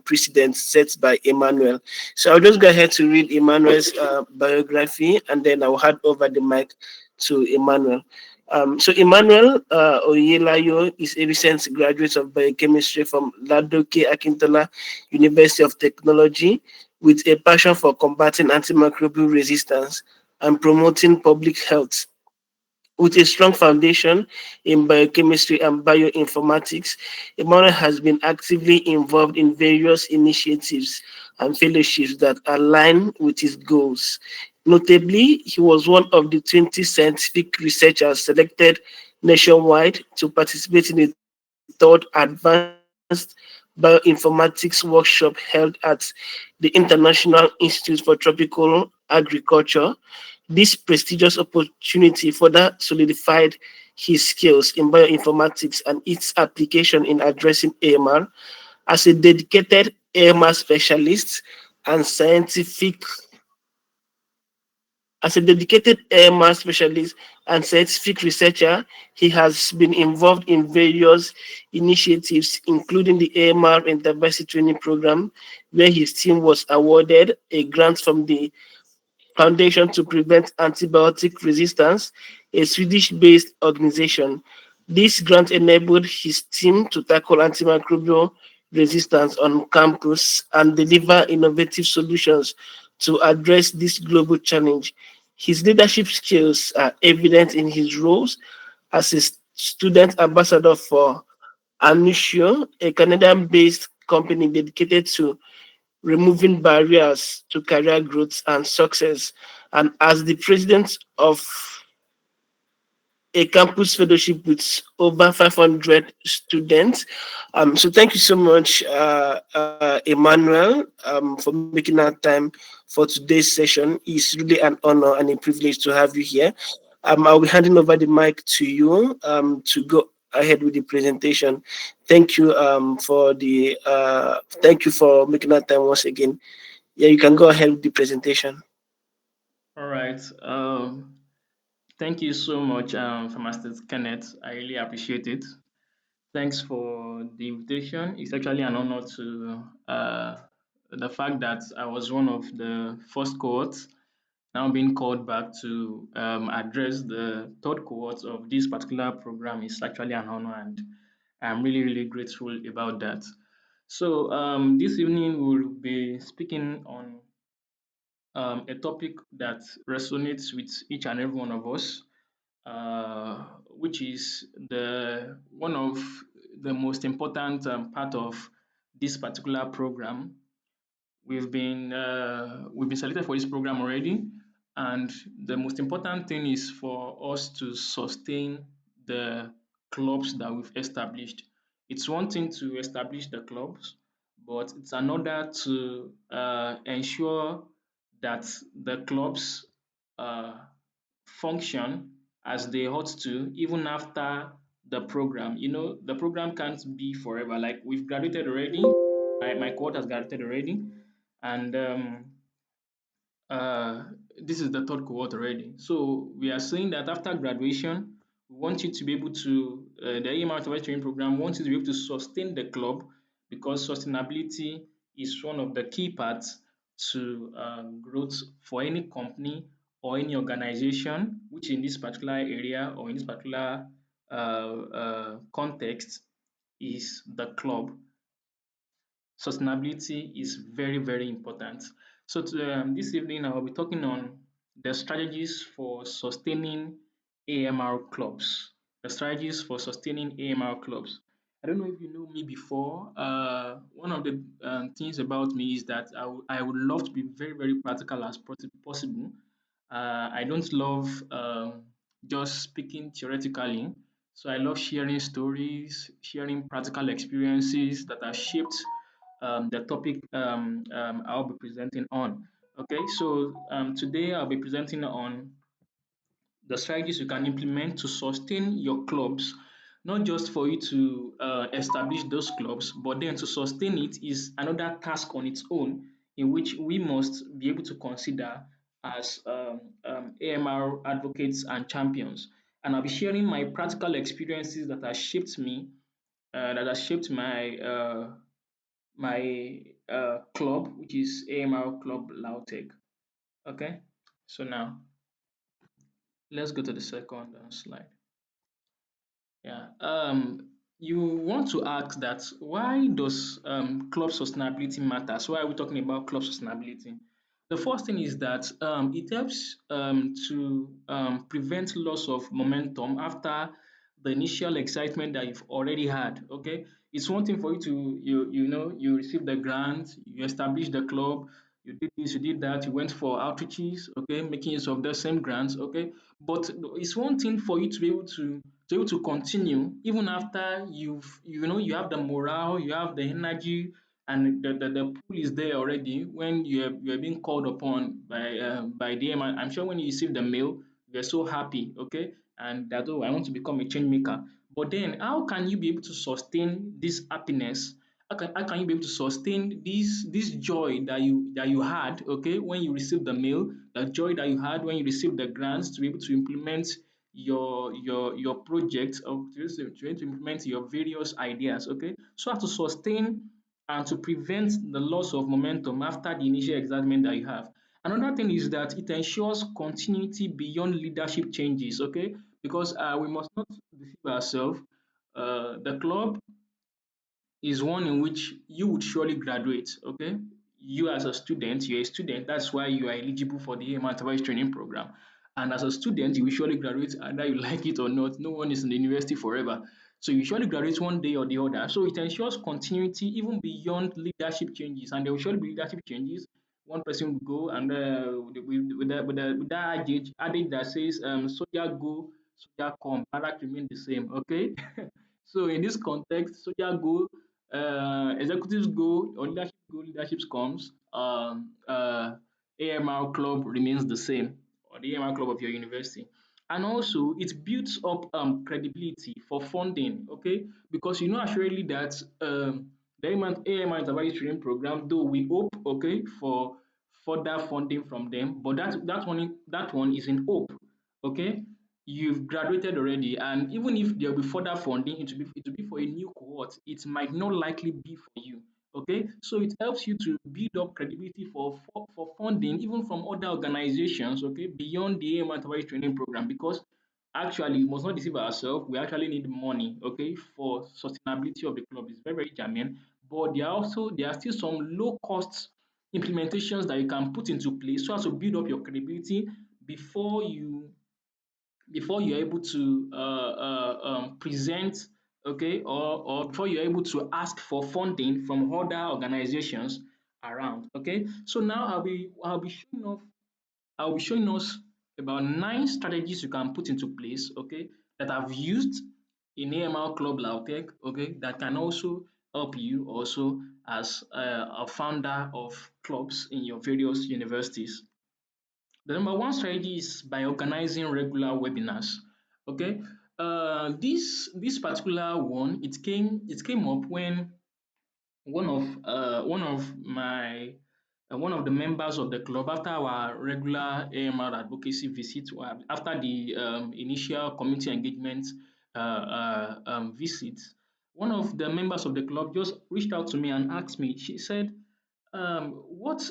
precedent set by Emmanuel. So I'll just go ahead to read Emmanuel's biography, and then I'll hand over the mic to Emmanuel. So Emmanuel Oyelayo is a recent graduate of biochemistry from Ladoke Akintola University of Technology, with a passion for combating antimicrobial resistance and promoting public health. With a strong foundation in biochemistry and bioinformatics, Emmanuel has been actively involved in various initiatives and fellowships that align with his goals. Notably, he was one of the 20 scientific researchers selected nationwide to participate in the third Advanced Bioinformatics Workshop held at the International Institute for Tropical Agriculture. This prestigious opportunity further solidified his skills in bioinformatics and its application in addressing AMR. As a dedicated AMR specialist and scientific as a dedicated AMR specialist and scientific researcher, he has been involved in various initiatives, including the AMR Intervarsity Training Program, where his team was awarded a grant from the Foundation to Prevent Antibiotic Resistance, a Swedish based organization. This grant enabled his team to tackle antimicrobial resistance on campus and deliver innovative solutions to address this global challenge. His leadership skills are evident in his roles as a student ambassador for Anusio, a Canadian based company dedicated to removing barriers to career growth and success, and as the president of a campus fellowship with over 500 students. So thank you so much, Emmanuel, for making that time for today's session. It's really an honor and a privilege to have you here. I'll be handing over the mic to you to go ahead with the presentation. Thank you thank you for making that time once again. Yeah, you can go ahead with the presentation. All right. Thank you so much, Pharmacist Kenneth. I really appreciate it. Thanks for the invitation. It's actually an honor to the fact that I was one of the first cohorts now being called back to address the third cohort of this particular program is actually an honor, and I'm really, really grateful about that. So this evening we'll be speaking on a topic that resonates with each and every one of us, which is the one of the most important part of this particular program. We've been selected for this program already, and the most important thing is for us to sustain the clubs that we've established. It's one thing to establish the clubs, but it's another to ensure that the clubs uh, function as they ought to, even after the program. You know, the program can't be forever. Like we've graduated already, my cohort has graduated already, and uh, this is the third cohort already. So we are saying that after graduation, we want you to be able to, the AMR training program wants you to be able to sustain the club, because sustainability is one of the key parts to growth for any company or any organization, which in this particular area or in this particular context is the club. Sustainability is very, very important. So this evening, I will be talking on the strategies for sustaining AMR clubs. The strategies for sustaining AMR clubs. I don't know if you know me before. One of the things about me is that I would love to be very, very practical as possible. I don't love just speaking theoretically. So I love sharing stories, sharing practical experiences that have shaped the topic I'll be presenting on. Okay, so today I'll be presenting on the strategies you can implement to sustain your clubs, not just for you to establish those clubs, but then to sustain it is another task on its own, in which we must be able to consider as AMR advocates and champions. And I'll be sharing my practical experiences that have shaped me, that have shaped my my club, which is AMR Club LAUTECH. Okay, so now let's go to the second slide. Yeah. You want to ask that why does club sustainability matter? So why are we talking about club sustainability? The first thing is that it helps to prevent loss of momentum after the initial excitement that you've already had. Okay, it's one thing for you to you receive the grant, you establish the club, you did this, you did that, you went for outreaches, okay, making use of the same grants, okay. But it's one thing for you to be able to continue even after you have the morale, you have the energy, and the pool is there already when you're being called upon by them. I'm sure when you receive the mail, you're so happy, okay, and that, oh, I want to become a change maker. But then how can you be able to sustain this happiness? How can you be able to sustain this joy that you had, okay, when you received the mail, the joy that you had when you received the grants to be able to implement your project, or to implement your various ideas, okay, so as to sustain and to prevent the loss of momentum after the initial excitement that you have. Another thing is that it ensures continuity beyond leadership changes, okay, because we must not deceive ourselves. The club is one in which you would surely graduate. Okay, you as a student, you're a student. That's why you are eligible for the AMR Intervarsity training program. And as a student, you will surely graduate, either you like it or not. No one is in the university forever, so you surely graduate one day or the other. So it ensures continuity even beyond leadership changes, and there will surely be leadership changes. One person will go, and with that adage that says, "Soldier go, soldier come, barrack remain the same." Okay, so in this context, soldier go, executives go, or leadership comes. AMR club remains the same, or the AMR club of your university. And also, it builds up credibility for funding, okay? Because you know assuredly that the AMR Intervallic Training Program, though we hope, okay, for further funding from them, but that one is in hope, okay? You've graduated already, and even if there will be further funding, it will be for a new cohort. It might not likely be for you. Okay, so it helps you to build up credibility for funding, even from other organizations, okay, beyond the AMR training program, because actually we must not deceive ourselves. We actually need money, okay, for sustainability of the club. It's very, very germane, but there are still some low cost implementations that you can put into place so as to build up your credibility before you're able to present, okay, or before you're able to ask for funding from other organizations around. Okay, so now I'll be showing us about 9 strategies you can put into place, okay, that I've used in AML Club Lautech, okay, that can also help you also as a founder of clubs in your various universities. The number one strategy is by organizing regular webinars. Okay, this particular one, it came up when one of the members of the club, after our regular AMR advocacy visit, after the initial community engagement visit, one of the members of the club just reached out to me and asked me. She said, what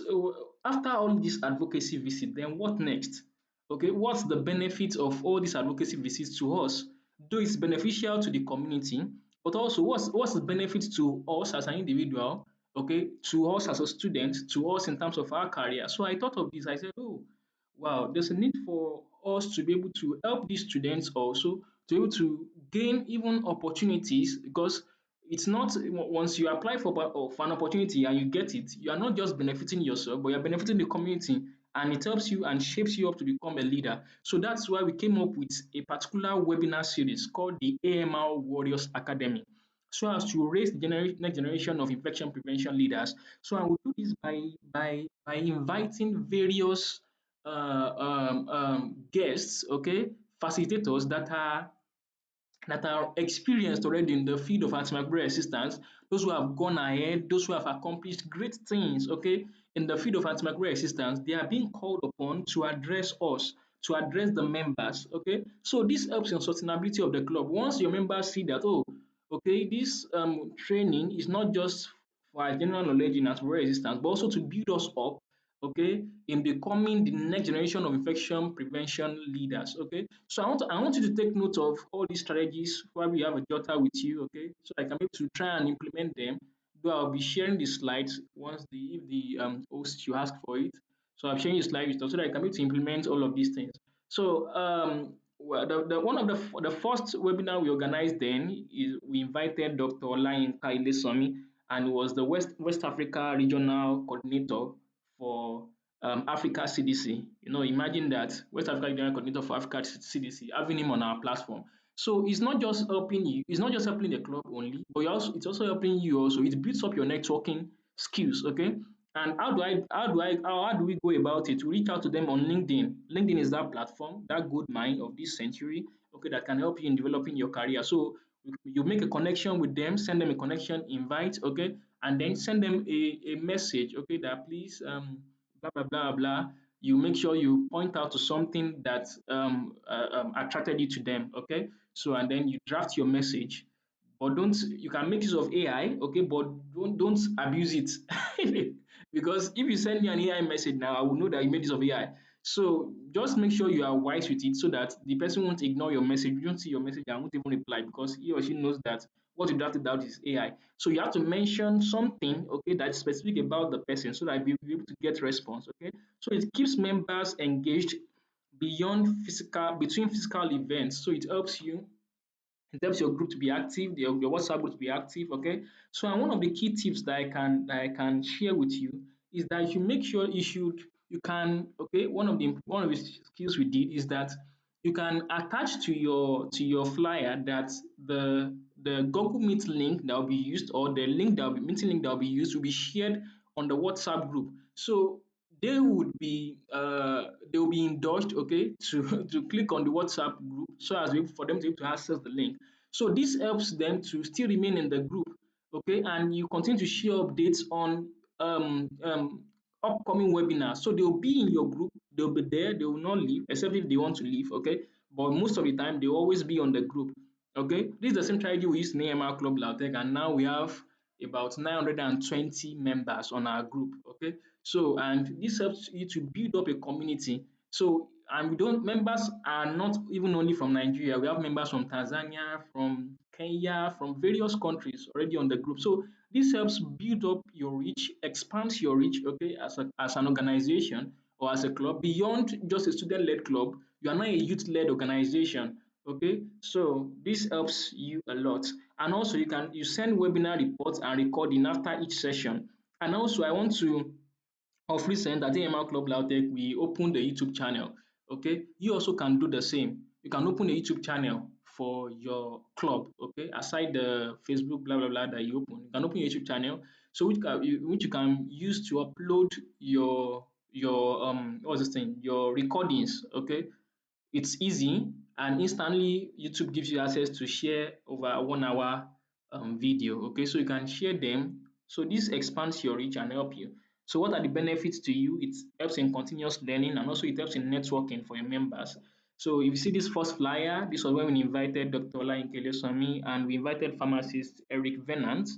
after all this advocacy visit, then what next? Okay, what's the benefit of all these advocacy visits to us? Though it's beneficial to the community, but also what's the benefit to us as an individual, okay, to us as a student, to us in terms of our career. So I thought of this. I said, oh, wow, there's a need for us to be able to help these students also to be able to gain even opportunities, because it's not once you apply for an opportunity and you get it, you are not just benefiting yourself, but you're benefiting the community, and it helps you and shapes you up to become a leader. So that's why we came up with a particular webinar series called the AMR Warriors Academy, so as to raise the next generation of infection prevention leaders. So I will do this by inviting various guests, okay, facilitators that are experienced already in the field of antimicrobial resistance, those who have gone ahead, those who have accomplished great things, okay, in the field of antimicrobial resistance. They are being called upon to address us, to address the members, okay. So this helps in sustainability of the club. Once your members see that, oh, okay, this training is not just for our general knowledge in antiviral resistance, but also to build us up, okay, in becoming the next generation of infection prevention leaders. Okay, so I want you to take note of all these strategies. Probably you have a jotter with you, okay, so I can be able to try and implement them. Though I'll be sharing the slides once the if the host you ask for it. So I'm sharing the slides so that I can be able to implement all of these things. So well, the one of the first webinar we organized then is we invited Dr. Olayinka Ilesomi, and he was the West Africa regional coordinator for Africa CDC. You know, imagine that West Africa regional coordinator for Africa CDC having him on our platform. So it's not just helping you, it's not just helping the club only, but it's also helping you also. It builds up your networking skills, okay? And how do we go about it? We reach out to them on LinkedIn. LinkedIn is that platform, that gold mine of this century, okay, that can help you in developing your career. So you make a connection with them, send them a connection invite, okay, and then send them a message, okay, that please blah blah blah blah. You make sure you point out to something that attracted you to them, okay. So and then you draft your message, but don't you can make use of AI, okay, but don't abuse it because if you send me an AI message now, I will know that you made use of AI. So just make sure you are wise with it so that the person won't ignore your message. You don't see your message and won't even reply because he or she knows that what you drafted out is AI. So you have to mention something, okay, that's specific about the person so that you'll be able to get response, okay. So it keeps members engaged beyond physical between physical events. So it helps your group to be active, your WhatsApp group to be active. Okay. So and one of the key tips that I can share with you is that you make sure you can okay one of the skills we did is that you can attach to your flyer that the Google Meet link that will be used or the link that will be meeting link that will be used will be shared on the WhatsApp group. So they will be indulged, okay, to to click on the WhatsApp group so as for them to be able to access the link. So this helps them to still remain in the group, okay, and you continue to share updates on upcoming webinars. So they will be in your group, they'll be there, they will not leave except if they want to leave, okay, but most of the time they will always be on the group. Okay, this is the same strategy we used in AMR Club LAUTECH, and now we have about 920 members on our group. Okay, so and this helps you to build up a community. So and we don't members are not even only from Nigeria. We have members from Tanzania, from Kenya, from various countries already on the group. So this helps build up your reach, expands your reach, okay, as an organization or as a club beyond just a student-led club. You are now a youth-led organization. Okay, so this helps you a lot. And also you send webinar reports and recording after each session. And also I want to of recent at AMR Club LAUTECH, we opened the YouTube channel. Okay, you also can do the same. You can open a YouTube channel for your club. Okay, aside the Facebook blah blah blah that you can open your YouTube channel. So which you can use to upload your what's this thing your recordings. Okay, it's easy and instantly YouTube gives you access to share over 1 hour video. Okay, so you can share them. So this expands your reach and help you. So what are the benefits to you? It helps in continuous learning and also it helps in networking for your members. So if you see this first flyer, this was when we invited Dr. Olayinka Ilesomi and we invited pharmacist Eric Venant,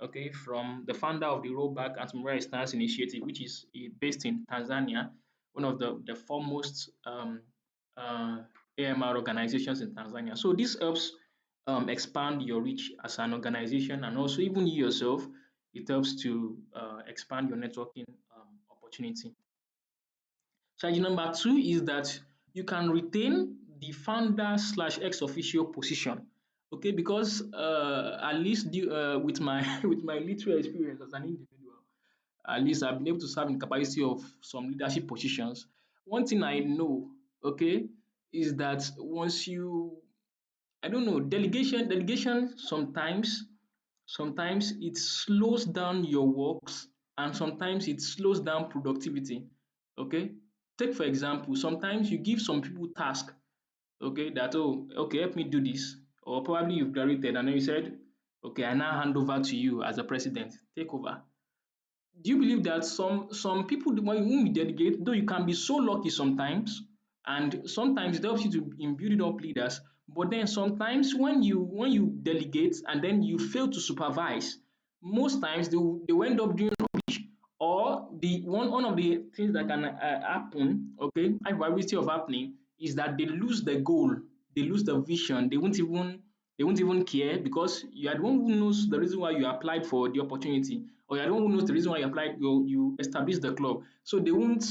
okay, from the founder of the Rollback Antimalarial Resistance Initiative, which is based in Tanzania, one of the foremost AMR organizations in Tanzania. So this helps expand your reach as an organization, and also even you yourself, it helps to expand your networking opportunity. Strategy number two is that you can retain the founder slash ex-officio position. Okay, because at least with my with my little experience as an individual, at least I've been able to serve in capacity of some leadership positions. One thing I know, okay, is that once you, I don't know, delegation sometimes it slows down your works and sometimes it slows down productivity. Okay, take for example, sometimes you give some people task, okay, that oh, okay, help me do this, or probably you've graduated and then you said, okay, I now hand over to you as a president, take over. Do you believe that some people when you delegate, though you can be so lucky sometimes, and sometimes it helps you to in building up leaders, but then sometimes when you delegate and then you fail to supervise, most times they will end up doing rubbish. Or the one of the things that can happen, okay, high probability of happening, is that they lose the goal, they lose the vision, they won't even care, because you are the one who knows the reason why you applied for the opportunity, or you are the one who knows the reason why you applied, you established the club. So they won't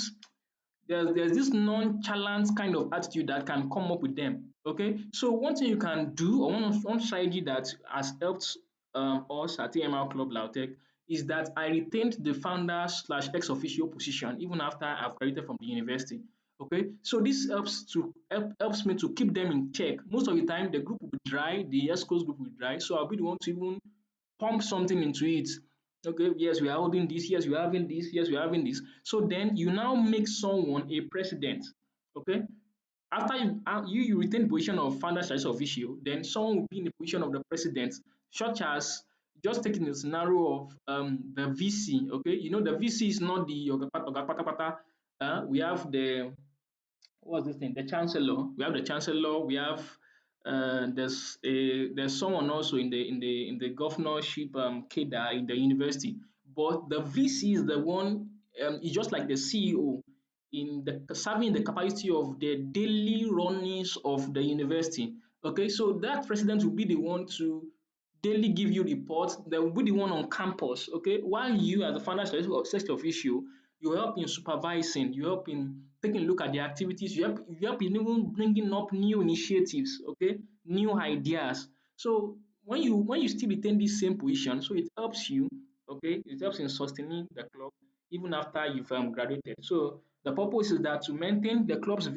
there's this nonchalant kind of attitude that can come up with them. Okay, so one thing you can do, or one strategy that has helped us at AMR Club LAUTECH, is that I retained the founder slash ex officio position even after I've graduated from the university. Okay, so this helps me to keep them in check. Most of the time, the group will be dry, the ESCOs group will be dry, so I'll be the one to even pump something into it. Okay, yes, we are holding this, yes, we are having this, yes, we are having this. So then you now make someone a president. Okay, after you retain the position of founder slash officio, then someone will be in the position of the president, such as, just taking the scenario of the VC. Okay, you know the VC is not the oga patapata. We have the, what's this thing? The chancellor. We have the chancellor. We have there's someone also in the governorship cadre in the university. But the VC is the one. Is just like the CEO in the serving in the capacity of the daily runnings of the university. Okay, so that president will be the one to daily give you reports. They will be the one on campus. Okay, while you as a founder sex official, you help in supervising, you help in taking a look at the activities, you help in even bringing up new initiatives, okay, new ideas. So when you still retain this same position, so it helps you, okay, it helps in sustaining the club even after you've graduated. So the purpose is that to maintain the club's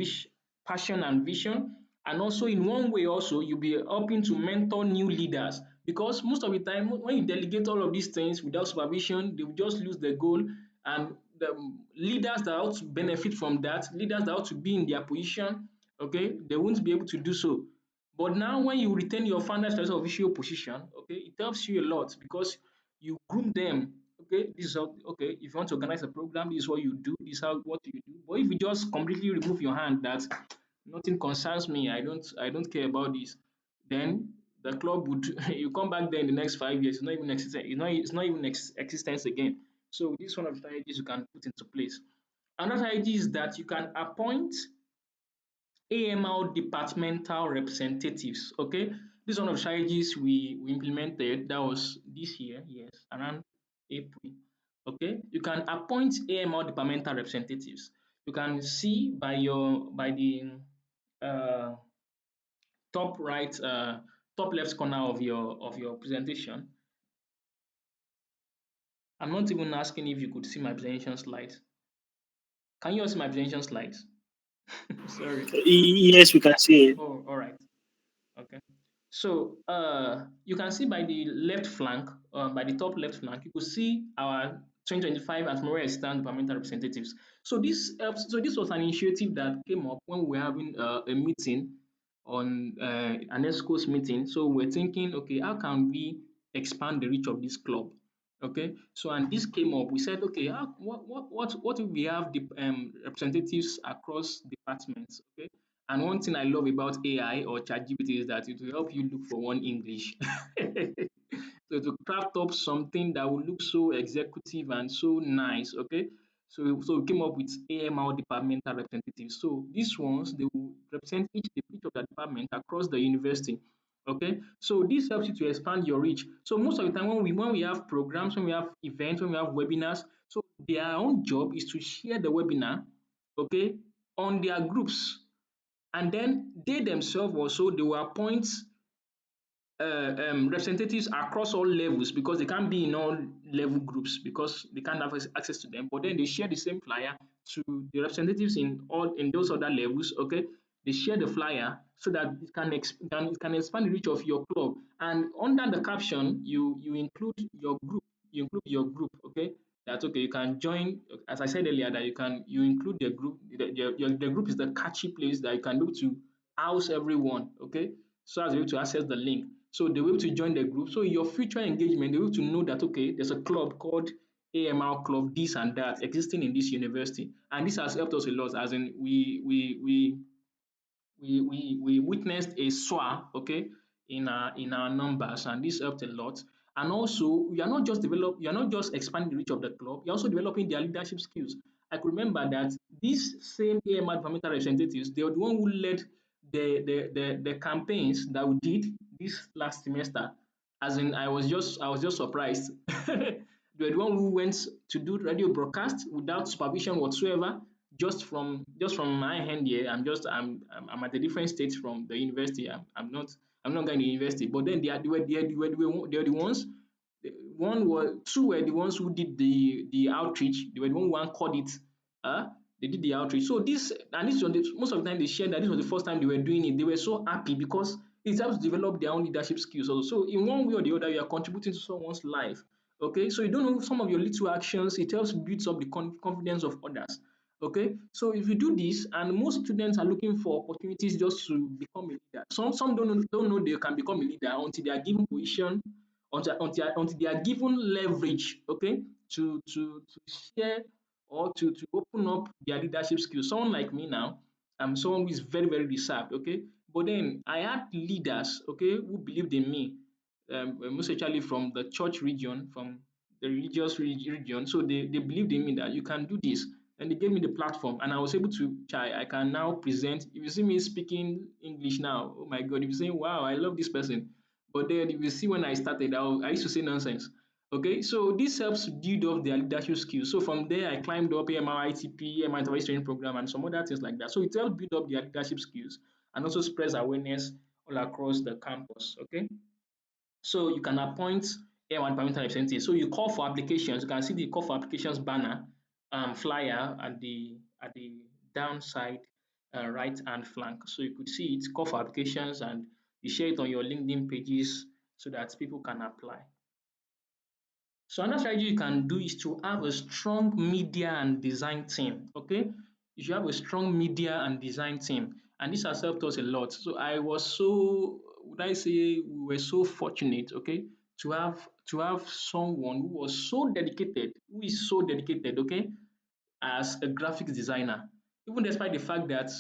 passion and vision, and also in one way also you'll be helping to mentor new leaders, because most of the time when you delegate all of these things without supervision, they will just lose the goal. And the leaders that ought to benefit from that, leaders that ought to be in their position, okay, they won't be able to do so. But now when you retain your founder special official position, okay, it helps you a lot, because you groom them. Okay, this is how, okay, if you want to organize a program, this is what you do, this is how what you do. But if you just completely remove your hand, that nothing concerns me, I don't care about this, then the club would you come back there in the next 5 years, it's not even existent, it's not even existence again. So this is one of the strategies you can put into place. Another strategy is that you can appoint AML departmental representatives. Okay, this is one of the strategies we implemented. That was this year, yes, around April. Okay, you can appoint AML departmental representatives. You can see by the uh, top right, top left corner of your presentation. I'm not even asking if you could see my presentation slides. Can you all see my presentation slides? Sorry. Yes, we can see it. Oh, all right. Okay. So you can see by the left flank, by the top left flank, you could see our 2025 and tomorrow stand departmental representatives. So this helps. So this was an initiative that came up when we were having a meeting on an ESCO's meeting. So we're thinking, okay, how can we expand the reach of this club? Okay, so and this came up. We said, okay, what if we have the representatives across departments? Okay, and one thing I love about AI or ChatGPT is that it will help you look for one English. So to craft up something that will look so executive and so nice, okay? So we came up with AMR departmental representatives. So these ones, they will represent each of the department across the university. Okay, so this helps you to expand your reach. So most of the time when we have programs, when we have events, when we have webinars, so their own job is to share the webinar, okay, on their groups, and then they themselves also they will appoint representatives across all levels, because they can't be in all level groups because they can't have access to them. But then they share the same flyer to the representatives in those other levels. Okay, they share the flyer so that it can expand the reach of your club. And under the caption, you include your group. You include your group. Okay, that's okay. You can join. As I said earlier, that you include the group. The group is the catchy place that you can be able to house everyone. Okay, so as able to access the link. So they will able to join the group. So in your future engagement, they will able to know that okay, there's a club called AMR Club, this and that, existing in this university. And this has helped us a lot, as in we witnessed a soar, okay, in our numbers, and this helped a lot. And also, you are not just expanding the reach of the club, you're also developing their leadership skills. I could remember that these same AMR environmental representatives, they were the one who led the campaigns that we did this last semester. As in, I was just surprised. They were the one who went to do radio broadcast without supervision whatsoever. Just from my hand here, I'm at a different state from the university. I'm not going to university. But then they were the ones. One was two were the ones who did the outreach. They were the one who called it. They did the outreach. So this and this was most of the time they shared that this was the first time they were doing it. They were so happy because it helps develop their own leadership skills also. So in one way or the other, you are contributing to someone's life. Okay, so you don't know some of your little actions, it helps build up the confidence of others. Okay, so if you do this, and most students are looking for opportunities just to become a leader. Some don't know they can become a leader until they are given position, until they are given leverage, okay, to share or to open up their leadership skills. Someone like me now, I'm someone who is very, very reserved, okay. But then I had leaders, okay, who believed in me, most especially from the church region, from the religious region. So they believed in me that you can do this. And they gave me the platform, and I was able to try. I can now present. If you see me speaking English now, oh my God, if you say, wow, I love this person. But then if you see when I started, I used to say nonsense. Okay, so this helps build up their leadership skills. So from there, I climbed up AMR ITP, AMR Intervarsity Training Program, and some other things like that. So it helps build up their leadership skills and also spreads awareness all across the campus. Okay. So you can appoint A1 permanent representative. So you call for applications. You can see the call for applications banner flyer at the downside right hand flank. So you could see it, call for applications, and you share it on your LinkedIn pages so that people can apply. So another strategy you can do is to have a strong media and design team. Okay, you should have a strong media and design team, and this has helped us a lot. So I was so, would I say, we were so fortunate, okay, to have someone who was so dedicated, who is so dedicated, okay, as a graphics designer, even despite the fact that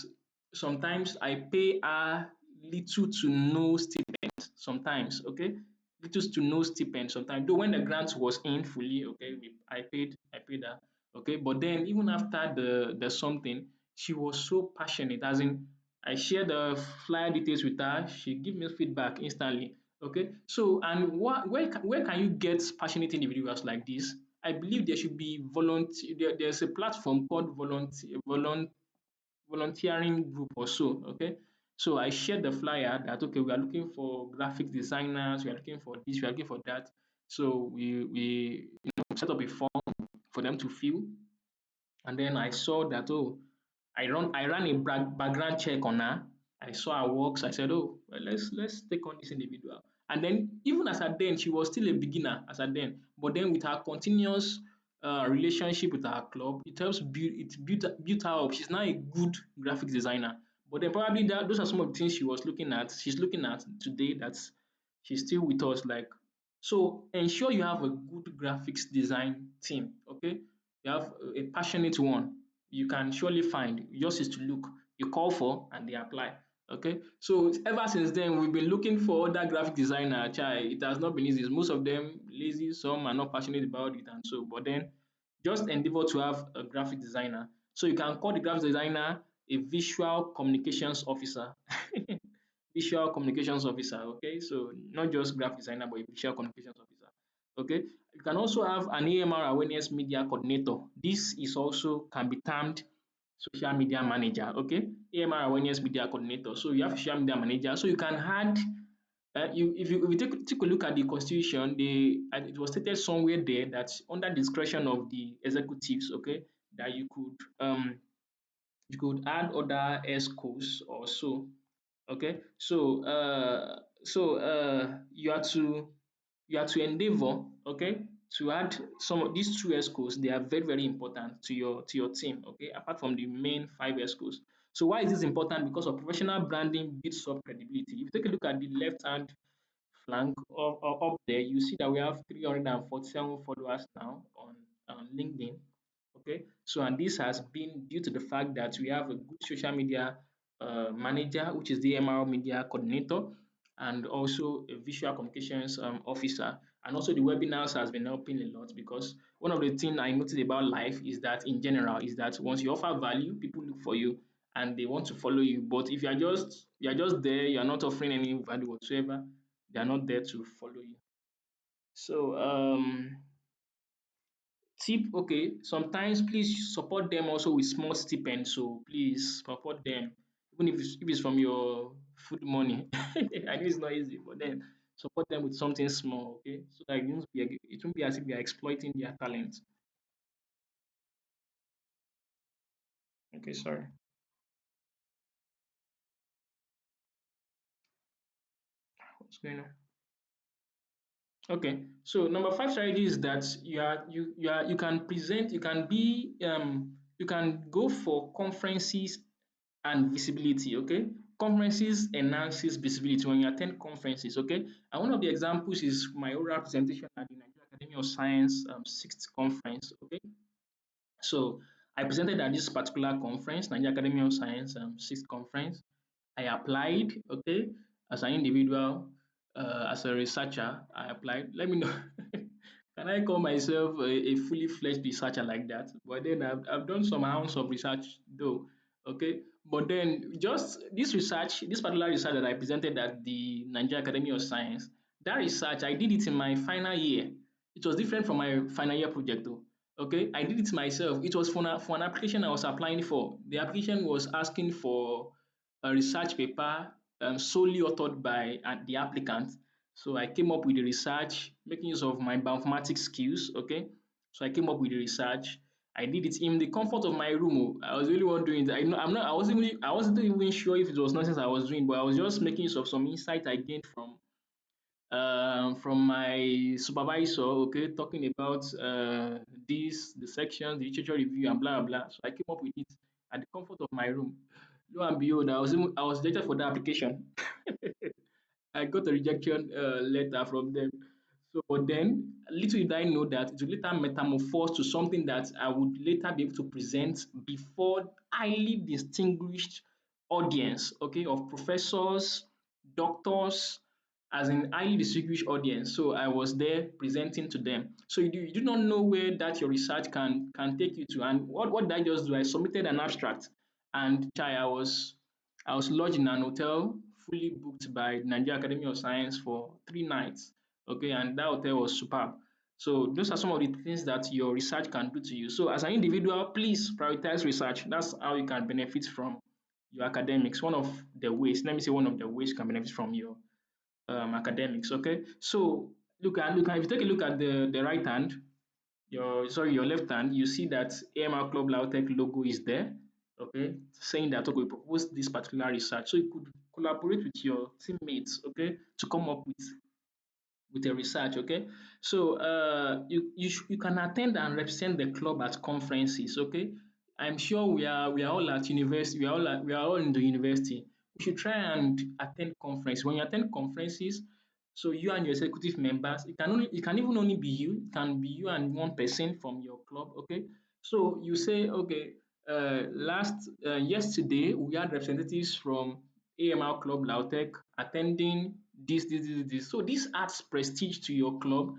sometimes I pay her little to no stipend sometimes, okay? Little to no stipend sometimes. Though when the grant was in fully, okay, I paid her, okay. But then even after the something, she was so passionate. As in, I shared the flyer details with her. She give me feedback instantly. Okay, so and where can you get passionate individuals like this? I believe there should be volunteer. There's a platform called volunteering group or so. Okay, so I shared the flyer that okay, we are looking for graphic designers. We are looking for this. We are looking for that. So we set up a form for them to fill, and then I saw that, oh, I ran a background check on her. I saw her works. I said, oh, well, let's take on this individual. And then even as at then, she was still a beginner as at then. But then with her continuous relationship with our club, it helps built her up. She's now a good graphics designer. But then probably those are some of the things she was looking at. She's looking at today. That's she's still with us. Like, so ensure you have a good graphics design team. Okay, you have a passionate one, you can surely find. Yours is to look, you call for, and they apply. Okay, so ever since then, we've been looking for other graphic designer. Chai, it has not been easy. Most of them lazy, some are not passionate about it, and so. But then, just endeavor to have a graphic designer. So you can call the graphic designer a visual communications officer. Visual communications officer. Okay, so not just graphic designer, but a visual communications officer. Okay, you can also have an AMR awareness media coordinator. This is also can be termed social media manager. Okay, AMR awareness media coordinator. So you have social media manager. So you can add. If you take a look at the constitution, it was stated somewhere there that under discretion of the executives, okay, that you could add other ESCOs or so. Okay, so you are to endeavor, okay, to add some of these two ESCOs. They are very, very important to your team, okay, apart from the main five ESCOs. So why is this important? Because of professional branding builds up credibility. If you take a look at the left hand flank up there, you see that we have 347 followers now on LinkedIn. Okay, so and this has been due to the fact that we have a good social media manager, which is the MR media coordinator, and also a visual communications officer. And also the webinars has been helping a lot because one of the things I noticed about life is that in general is that once you offer value, people look for you and they want to follow you. But if you are just there, you are not offering any value whatsoever, they are not there to follow you. So tip, okay, sometimes please support them also with small stipend. So please support them, even if it's from your food money. I know it's not easy, but then support them with something small, okay? So that it won't be as if you are exploiting their talent. Okay, sorry. What's going on? Okay, so number five strategy is that you can present, you can go for conferences and visibility. Okay, conferences enhances visibility when you attend conferences. Okay, and one of the examples is my oral presentation at the Nigerian Academy of Science sixth conference. Okay, so I presented at this particular conference, Nigerian Academy of Science sixth conference. I applied, okay, as an individual, as a researcher. I applied. Let me know. Can I call myself a fully fledged researcher like that? But then I've done some ounce of research though. Okay. But then just this research, this particular research that I presented at the Nigerian Academy of Science, that research, I did it in my final year. It was different from my final year project though. Okay, I did it myself. It was for an application I was applying for. The application was asking for a research paper solely authored by the applicant. So I came up with the research, making use of my bioinformatics skills. Okay, so I came up with the research. I did it in the comfort of my room. I was really one doing it. I know I'm not. I wasn't even sure if it was nonsense I was doing, but I was just making use of some insight I gained from my supervisor, okay, talking about the section, the literature review, and blah blah. So I came up with it at the comfort of my room. Lo and behold, I was rejected for the application. I got a rejection letter from them. So, but then little did I know that it would later metamorphose to something that I would later be able to present before highly distinguished audience, okay, of professors, doctors, as in highly distinguished audience. So I was there presenting to them. So you do not know where that your research can take you to. And what did I just do? I submitted an abstract, and I was lodged in an hotel fully booked by Nigeria Academy of Science for 3 nights. Okay, and that hotel was superb. So those are some of the things that your research can do to you. So as an individual, please prioritize research. That's how you can benefit from your academics. One of the ways, let me say one of the ways you can benefit from your academics. Okay, so if you take a look at the right hand, your left hand, you see that AMR Club LAUTECH logo is there, okay, saying that, okay, we propose this particular research. So you could collaborate with your teammates, okay, to come up with a research, okay. So you can attend and represent the club at conferences, okay. I'm sure we are all at university, we are all in the university. We should try and attend conference. When you attend conferences, so you and your executive members, it can even only be you, it can be you and one person from your club, okay. So you say, okay, last yesterday we had representatives from AMR Club LAUTECH attending this. So this adds prestige to your club.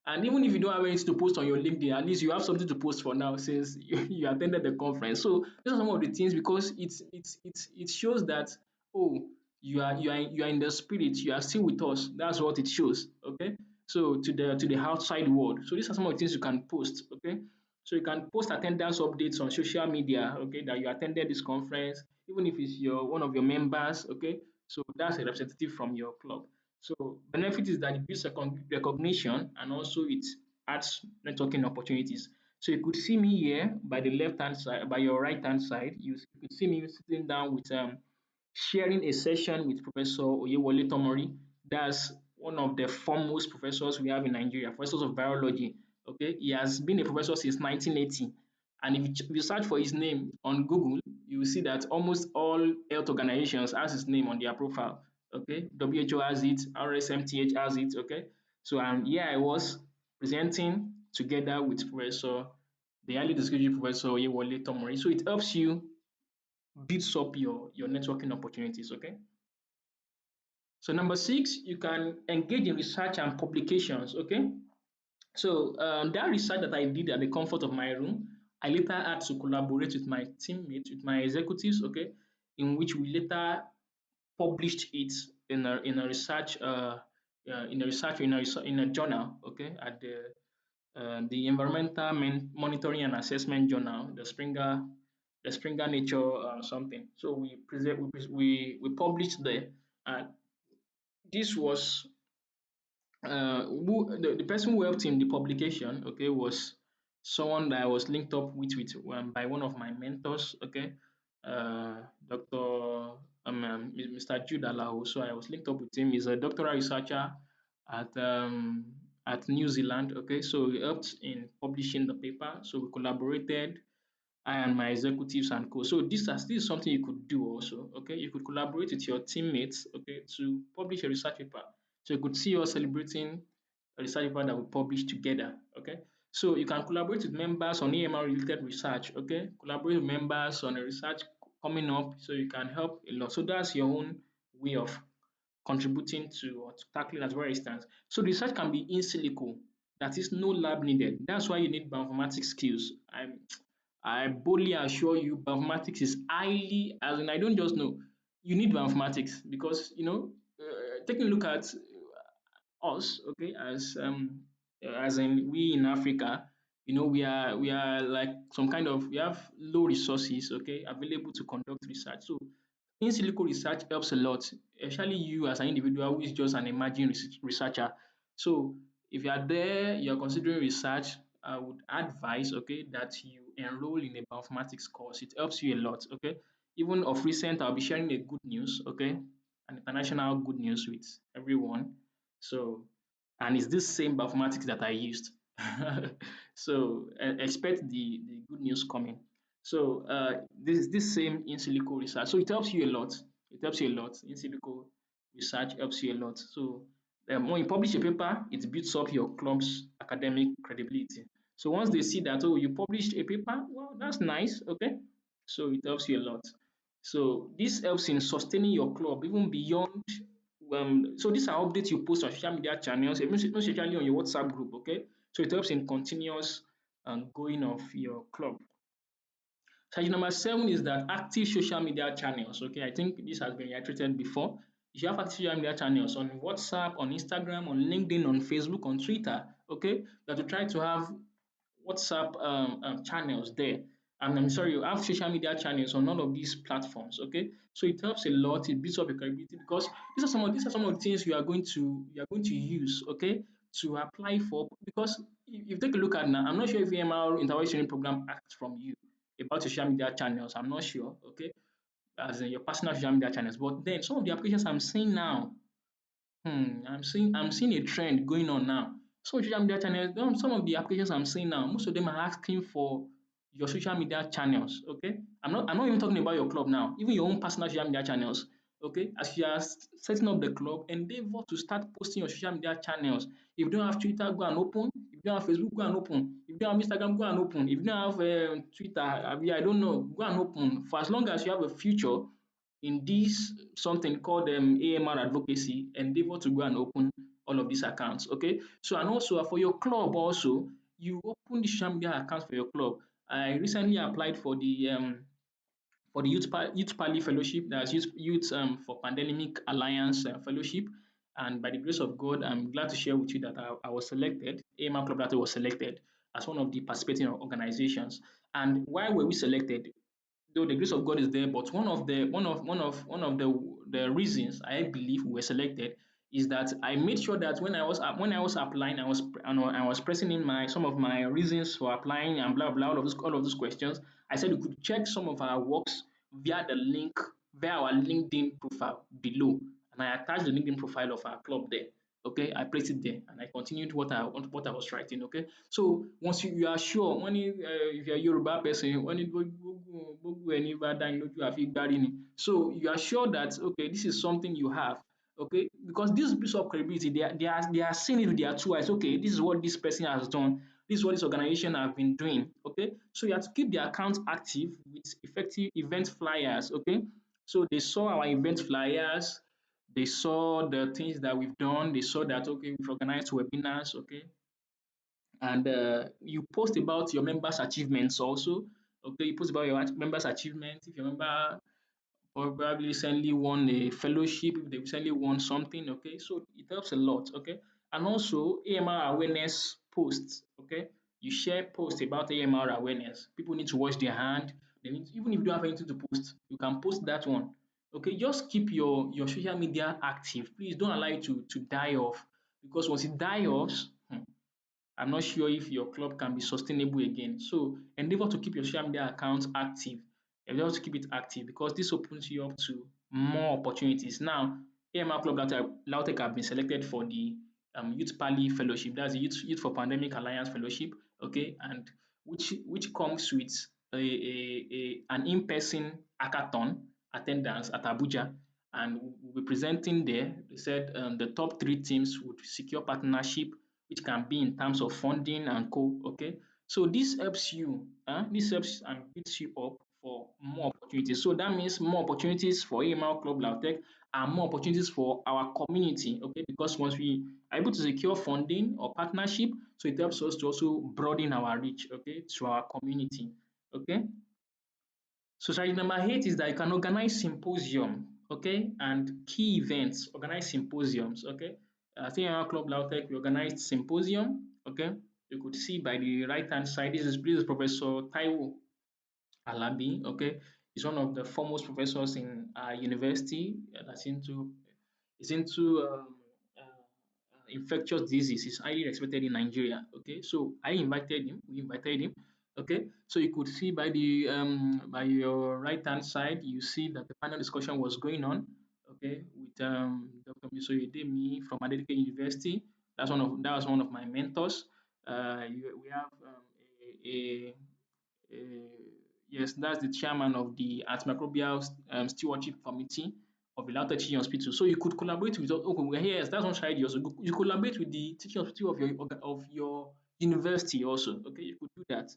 And even if you don't have anything to post on your LinkedIn, at least you have something to post for now since you attended the conference. So these are some of the things because it shows that, oh, you are in the spirit, you are still with us. That's what it shows. Okay. So to the outside world. So these are some of the things you can post. Okay. So you can post attendance updates on social media, okay, that you attended this conference, even if it's your one of your members, okay. So that's a representative from your club. So benefit is that it builds recognition and also it adds networking opportunities. So you could see me here by the left hand side, by your right hand side, you could see me sitting down with sharing a session with Professor Oyewole Tomori. That's one of the foremost professors we have in Nigeria, professors of biology. Okay, he has been a professor since 1980. And if you search for his name on Google, you will see that almost all health organizations has his name on their profile. Okay, WHO has it, RSMTH has it. Okay, so here I was presenting together with the highly distinguished Professor Oyewole Tomori. So it helps you builds up your networking opportunities. Okay. So number 6, you can engage in research and publications. Okay, so that research that I did at the comfort of my room, I later had to collaborate with my teammates, with my executives. Okay, in which we later published it in a research in a journal. Okay, at the Environmental Monitoring and Assessment Journal, the Springer Nature something. So we published there, and this was the person who helped in the publication, okay, was someone that I was linked up with by one of my mentors, okay, Dr. Mr. Jude Alao. So I was linked up with him. He's a doctoral researcher at New Zealand, okay. So he helped in publishing the paper. So we collaborated, I and my executives and co. So this is something you could do also. Okay, you could collaborate with your teammates. Okay, to publish a research paper. So you could see us celebrating a research paper that we published together. Okay, so you can collaborate with members on AMR related research. Okay, collaborate with members on a research coming up, so you can help a lot. So that's your own way of contributing to or to tackling as very instance. So the research can be in silico, that is no lab needed. That's why you need bioinformatics skills. I boldly assure you bioinformatics is highly, as in I don't just know, you need bioinformatics because taking a look at us, okay, as in we in Africa, we are like some kind of we have low resources, okay, available to conduct research. So in silico research helps a lot, especially you as an individual who is just an emerging researcher. So if you are there, you are considering research, I would advise, okay, that you enroll in a bioinformatics course. It helps you a lot, okay. Even of recent, I'll be sharing a good news, okay, an international good news with everyone. So, and it's this same bioinformatics that I used. So expect the good news coming. So this same in silico research. So it helps you a lot. It helps you a lot. In silico research helps you a lot. So when you publish a paper, it builds up your club's academic credibility. So once they see that, oh, you published a paper, well, that's nice. Okay. So it helps you a lot. So this helps in sustaining your club even beyond. So these are updates you post on social media channels, most especially on your WhatsApp group. Okay. So it helps in continuous going of your club. Strategy number 7 is that active social media channels. Okay, I think this has been reiterated before. If you have active social media channels on WhatsApp, on Instagram, on LinkedIn, on Facebook, on Twitter, okay, that to try to have WhatsApp channels there. And I'm sorry, you have social media channels on all of these platforms. Okay, so it helps a lot. It builds up your credibility because these are some of the things you are going to use. Okay, to apply for because if you take a look at now, I'm not sure if AMR Intervarsity Training Program asks from you about social media channels. I'm not sure. Okay, as in your personal social media channels, but then some of the applications I'm seeing now. I'm seeing a trend going on now. Some social media channels, some of the applications I'm seeing now, most of them are asking for your social media channels. Okay, I'm not even talking about your club now. Even your own personal social media channels. Okay, as you are setting up the club, endeavor to start posting your social media channels. If you don't have Twitter, go and open. If you don't have Facebook, go and open. If you don't have Instagram, go and open. If you don't have Twitter, I don't know, go and open. For as long as you have a future in this something called AMR advocacy, endeavor to go and open all of these accounts. Okay, so and also for your club, also you open the social media accounts for your club. I recently applied for the Youth Pali Fellowship, that's Youth for Pandemic Alliance Fellowship. And by the grace of God, I'm glad to share with you that I was selected. AMR Club LAUTECH was selected as one of the participating organizations. And why were we selected? Though the grace of God is there, but one of the reasons I believe we were selected is that I made sure that when I was applying, I was pressing in my some of my reasons for applying and blah blah all of those questions. I said we could check some of our works via our LinkedIn profile below, and I attached the LinkedIn profile of our club there. Okay, I placed it there and I continued what I was writing. Okay, so once you are sure, if you're a Yoruba person, when it gbogbo ẹni bá dá yín lójú àfi gbárí ni. So you are sure that okay, this is something you have. Okay, because this piece of credibility, they are seeing it with their two eyes. Okay, this is what this person has done. This is what this organization have been doing. Okay, so you have to keep the account active with effective event flyers. Okay, so they saw our event flyers, They saw the things that we've done. They saw that, okay, we've organized webinars, okay, and you post about your members' achievements also. Okay, you post about your members' achievements. If your member probably recently won a fellowship, if they recently won something, okay, so it helps a lot, okay. And also AMR awareness posts, okay. You share posts about AMR awareness. People need to wash their hand. They need, even if you don't have anything to post, you can post that one. Okay, just keep your social media active. Please don't allow it to die off, because once it die off, I'm not sure if your club can be sustainable again. So endeavor to keep your social media accounts active. Endeavor to keep it active, because this opens you up to more opportunities. Now, AMR Club LAUTECH have been selected for the Youth Pali Fellowship. That's the Youth for Pandemic Alliance Fellowship. Okay, and which comes with an in-person hackathon attendance at Abuja, and we'll be presenting there. They said the top three teams would secure partnership, which can be in terms of funding and co. Okay, so this helps you, this helps and builds you up for more opportunities. So that means more opportunities for AML Club Lautech and more opportunities for our community. Okay, because once we are able to secure funding or partnership, so it helps us to also broaden our reach, okay, to our community. Okay. So strategy number 8 is that you can organize symposium, okay, and key events. Organize symposiums, okay. I think in our club Lautech we organized symposium, okay. You could see by the right hand side, this is Professor Taiwo Alabi, okay. He's one of the foremost professors in our university that's into infectious disease. Is highly respected in Nigeria. Okay, so I invited him. We invited him. Okay, so you could see by your right hand side, you see that the panel discussion was going on. Okay, with Dr. Misoyedemi from Adeleke University. That was one of my mentors. We have a yes, that's the chairman of the antimicrobial stewardship committee of the Lautech Teaching Hospital. So you could collaborate with, okay, well, yes, that's one side also. You collaborate with the teaching hospital of your university also. Okay, you could do that.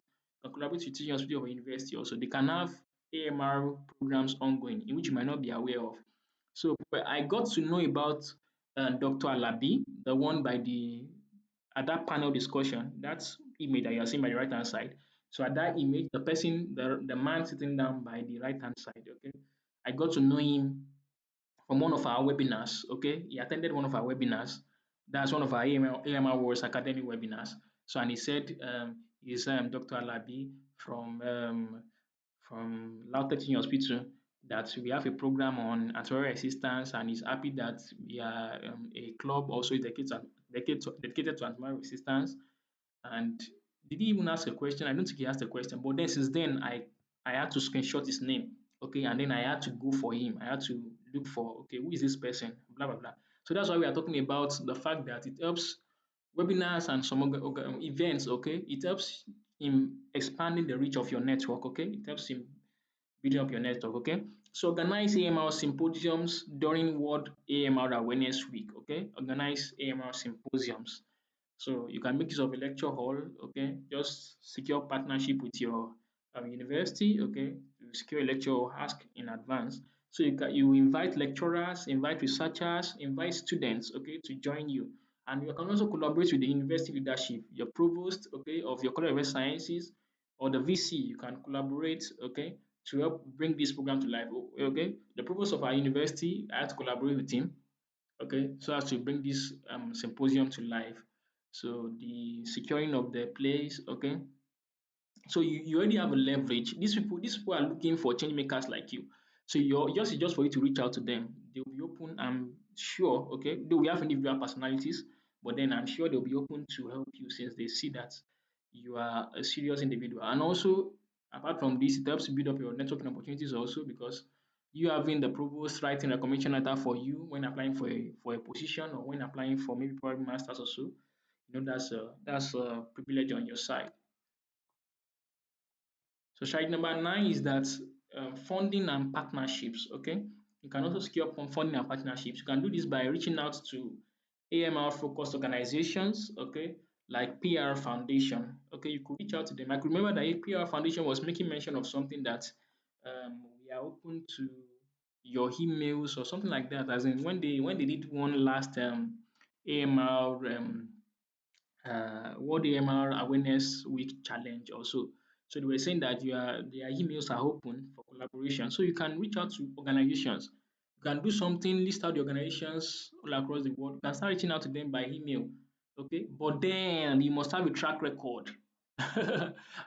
You can collaborate with teaching hospital of your university also. They can have AMR programs ongoing in which you might not be aware of. So well, I got to know about Dr. Alabi, the one by the at that panel discussion, that image that you are seeing by the right hand side. So at that image, the man sitting down by the right hand side, okay, I got to know him from one of our webinars. Okay, he attended one of our webinars. That's one of our AMR Wars Academy webinars. So and he said he's Dr. Alabi from Lautech Teaching Hospital, that we have a program on antiviral resistance, and he's happy that we are a club also dedicated to antiviral resistance. And did he even ask a question? I don't think he asked a question. But then since then, I had to screenshot his name. Okay, and then I had to go for him. I had to look for, okay, who is this person? Blah blah blah. So that's why we are talking about the fact that it helps webinars and some events. Okay, it helps in expanding the reach of your network. Okay, it helps in building up your network. Okay, so organize AMR symposiums during World AMR Awareness Week. Okay, organize AMR symposiums. So you can make use of a lecture hall, okay? Just secure partnership with your university, okay? You secure a lecture or ask in advance. So you invite lecturers, invite researchers, invite students, okay, to join you. And you can also collaborate with the university leadership, your provost, okay, of your College of Health Sciences, or the VC. You can collaborate, okay, to help bring this program to life. Okay, the provost of our university, I had to collaborate with him, okay, so as to bring this symposium to life. So the securing of the place, okay. So you already have a leverage. These people are looking for change makers like you. So it's just for you to reach out to them. They'll be open, I'm sure, okay. Though we have individual personalities, but then I'm sure they'll be open to help you since they see that you are a serious individual. And also, apart from this, it helps build up your networking opportunities also, because you having the provost writing a recommendation letter for you when applying for a position, or when applying for maybe probably masters or so, that's a privilege on your side. So strategy number 9 is that funding and partnerships. Okay, you can also secure funding and partnerships. You can do this by reaching out to AMR focused organizations. Okay, like PR Foundation. Okay, you could reach out to them. I could remember that a PR Foundation was making mention of something that we are open to. your emails or something like that. As in when they did one last AMR World AMR Awareness Week challenge also. So they were saying that their emails are open for collaboration. So you can reach out to organizations. You can do something, list out the organizations all across the world. You can start reaching out to them by email. Okay. But then you must have a track record.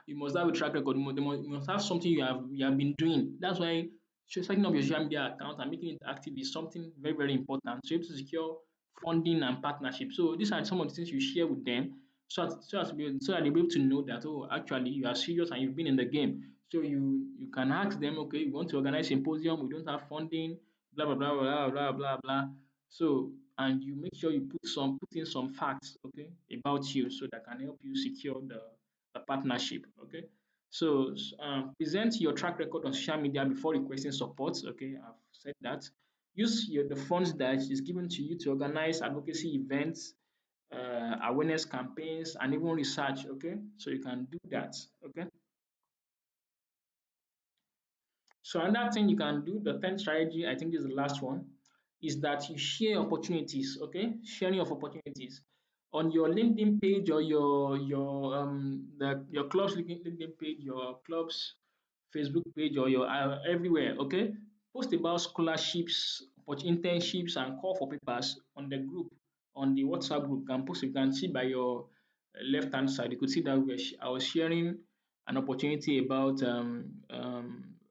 You must have a track record. You must have something you have been doing. That's why setting up your social media account and making it active is something very, very important. So you have to secure funding and partnership. So these are some of the things you share with them so that they'll be able to know that, oh, actually you are serious and you've been in the game. So you can ask them, okay, you want to organize symposium, we don't have funding, blah blah blah blah blah blah blah. So and you make sure you put in some facts, okay, about you so that can help you secure the partnership. Okay. So present your track record on social media before requesting support. Okay, I've said that. Use the funds that is given to you to organize advocacy events, awareness campaigns, and even research. Okay, so you can do that. Okay, so another thing you can do, the 10th strategy, I think this is the last one, is that you share opportunities. Okay, sharing of opportunities on your LinkedIn page or your club's LinkedIn page, your club's Facebook page, or your everywhere. Okay, post about scholarships, internships, and call for papers on the group, on the WhatsApp group. You can post. You can see by your left hand side. You could see that I was sharing an opportunity about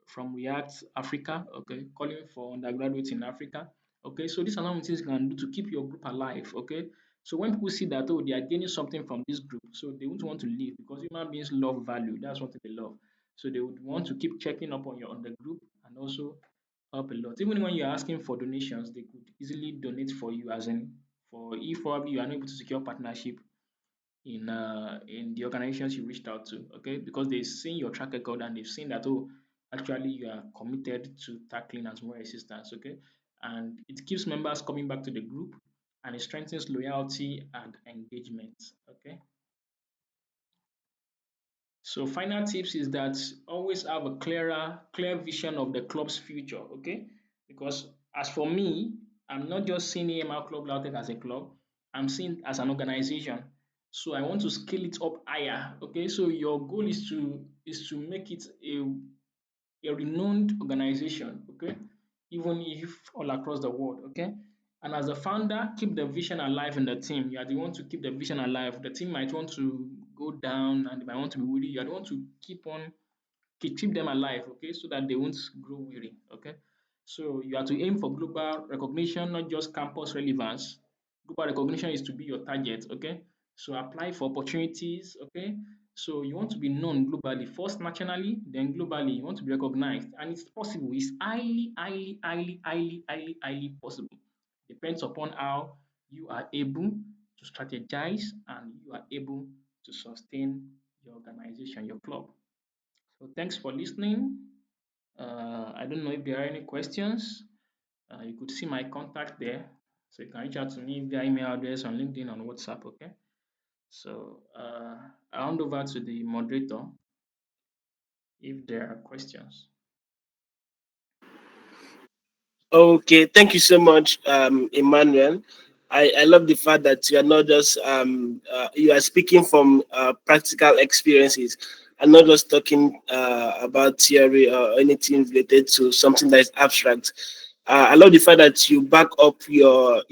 from React Africa, okay, calling for undergraduates in Africa. Okay, so these are some things you can do to keep your group alive. Okay, so when people see that, oh, they are gaining something from this group, so they won't want to leave because human beings love value. That's what they love. So they would want to keep checking up on the group and also help a lot. Even when you're asking for donations, they could easily donate for you, as in for if probably you are not able to secure partnership in the organizations you reached out to, okay, because they've seen your track record and they've seen that, oh, actually you are committed to tackling as more resistance, okay, and it keeps members coming back to the group and it strengthens loyalty and engagement. Okay, so final tips is that always have a clear vision of the club's future, okay, because as for me, I'm not just seeing AMR Club LAUTECH as a club, I'm seeing it as an organization. So I want to scale it up higher. Okay, so your goal is to make it a renowned organization, okay, even if all across the world, okay. And as a founder, keep the vision alive in the team. You are the one to keep the vision alive. The team might want to go down and they might want to be weary. You are the one to keep them alive, okay, so that they won't grow weary, okay. So you have to aim for global recognition, not just campus relevance. Global recognition is to be your target, okay. So apply for opportunities, okay. So you want to be known globally, first nationally, then globally. You want to be recognized, and it's possible. It's highly possible. Depends upon how you are able to strategize and you are able to sustain your organization, your club. So thanks for listening. I don't know if there are any questions. You could see my contact there. So you can reach out to me via email address on LinkedIn on WhatsApp. Okay. So I'll hand over to the moderator if there are questions. Okay, thank you so much, Emmanuel. I love the fact that you are not just you are speaking from practical experiences and not just talking about theory or anything related to something that is abstract. I love the fact that you back up your